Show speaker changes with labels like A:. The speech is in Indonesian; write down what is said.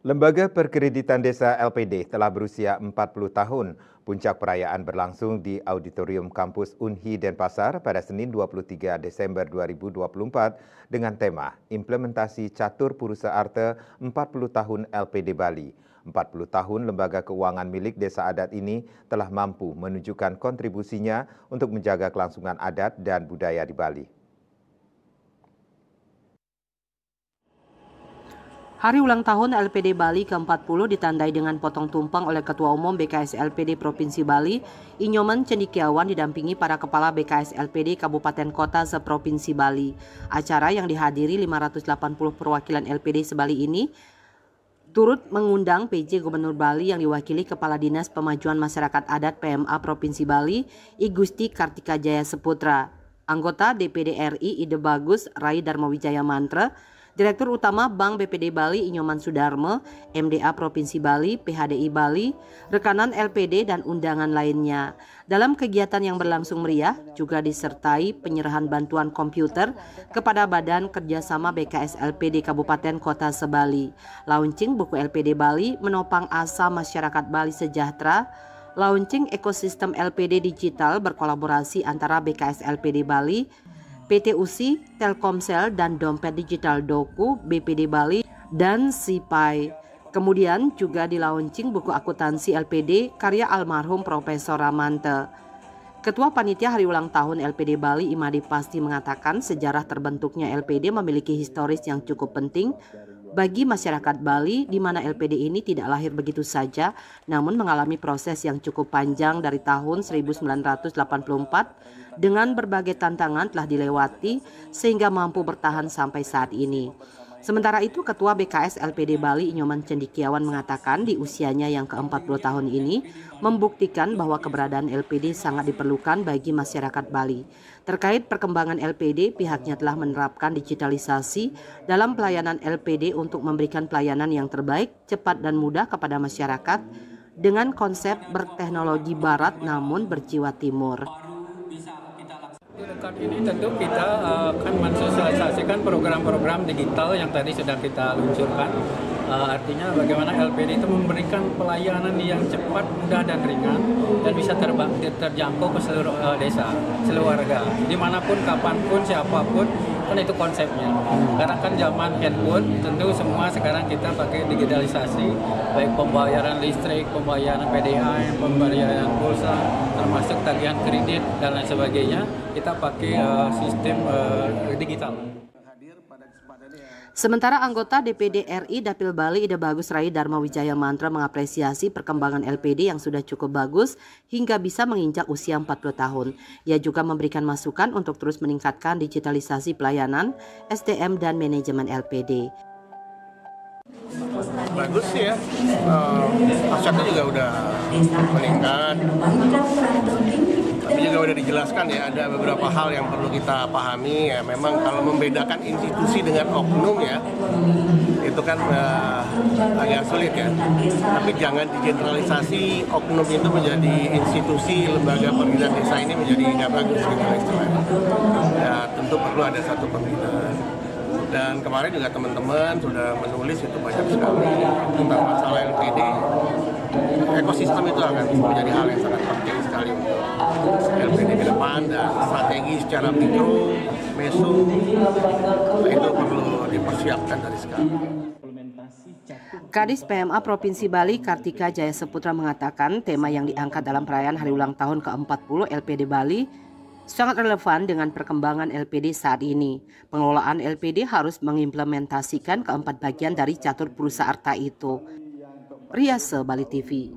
A: Lembaga Perkreditan Desa LPD telah berusia 40 tahun. Puncak perayaan berlangsung di Auditorium Kampus Unhi Denpasar pada Senin 23 Desember 2024 dengan tema Implementasi Catur Purusa Arte 40 tahun LPD Bali. 40 tahun lembaga keuangan milik desa adat ini telah mampu menunjukkan kontribusinya untuk menjaga kelangsungan adat dan budaya di Bali.
B: Hari ulang tahun LPD Bali ke-40 ditandai dengan potong tumpeng oleh Ketua Umum BKS LPD Provinsi Bali, Inyoman Cendikiawan didampingi para kepala BKS LPD Kabupaten Kota seprovinsi Bali. Acara yang dihadiri 580 perwakilan LPD sebali ini turut mengundang PJ Gubernur Bali yang diwakili Kepala Dinas Pemajuan Masyarakat Adat PMA Provinsi Bali, I Gusti Kartika Jaya Seputra, anggota DPD RI Ide Bagus Rai Darmawijaya Mantra, Direktur Utama Bank BPD Bali Inyoman Sudarmo, MDA Provinsi Bali, PHDI Bali, rekanan LPD dan undangan lainnya. Dalam kegiatan yang berlangsung meriah juga disertai penyerahan bantuan komputer kepada Badan Kerjasama BKS LPD Kabupaten Kota Sebali. Launching buku LPD Bali menopang asa masyarakat Bali sejahtera. Launching ekosistem LPD digital berkolaborasi antara BKS LPD Bali, PT USI, Telkomsel, dan Dompet Digital Doku, BPD Bali, dan SIPAI. Kemudian juga di-launching buku akuntansi LPD karya almarhum Profesor Ramante. Ketua Panitia Hari Ulang Tahun LPD Bali, Imadi Pasti mengatakan sejarah terbentuknya LPD memiliki historis yang cukup penting bagi masyarakat Bali, di mana LPD ini tidak lahir begitu saja, namun mengalami proses yang cukup panjang dari tahun 1984 dengan berbagai tantangan telah dilewati sehingga mampu bertahan sampai saat ini. Sementara itu, Ketua BKS LPD Bali Inyoman Cendikiawan mengatakan di usianya yang ke-40 tahun ini membuktikan bahwa keberadaan LPD sangat diperlukan bagi masyarakat Bali. Terkait perkembangan LPD, pihaknya telah menerapkan digitalisasi dalam pelayanan LPD untuk memberikan pelayanan yang terbaik, cepat dan mudah kepada masyarakat dengan konsep berteknologi barat namun berjiwa timur.
C: Di dekat ini tentu kita akan mensosialisasikan program-program digital yang tadi sudah kita luncurkan. Artinya bagaimana LPD itu memberikan pelayanan yang cepat, mudah dan ringan dan bisa terjangkau ke seluruh desa, seluruh warga, dimanapun, kapanpun, siapapun, kan itu konsepnya. Karena kan zaman handphone, tentu semua sekarang kita pakai digitalisasi, baik pembayaran listrik, pembayaran PDA, pembayaran pulsa, termasuk tagihan kredit dan lain sebagainya, kita pakai sistem digital.
B: Sementara anggota DPD RI Dapil Bali Ide Bagus Rai Darmawijaya Mantra mengapresiasi perkembangan LPD yang sudah cukup bagus hingga bisa menginjak usia 40 tahun. Ia juga memberikan masukan untuk terus meningkatkan digitalisasi pelayanan, SDM dan manajemen LPD.
D: Bagus sih ya, pasarnya juga udah meningkat, tapi juga udah dijelaskan ya, ada beberapa hal yang perlu kita pahami ya. Memang kalau membedakan institusi dengan oknum ya, itu kan agak sulit ya, tapi jangan digeneralisasi oknum itu menjadi institusi. Lembaga Perkreditan Desa ini menjadi nggak bagus gitu istilahnya ya, tentu perlu ada satu pembinaan. Dan kemarin juga teman-teman sudah menulis itu banyak sekali tentang masalah LPD. Ekosistem itu akan menjadi hal yang sangat penting sekali untuk LPD ke depan, dan strategi secara mikro, meso, itu perlu dipersiapkan dari sekarang.
B: Kadis PMA Provinsi Bali Kartika Jaya Seputra mengatakan tema yang diangkat dalam perayaan Hari Ulang Tahun ke-40 LPD Bali sangat relevan dengan perkembangan LPD saat ini. Pengelolaan LPD harus mengimplementasikan keempat bagian dari catur purusa arta itu. Riase Bali TV.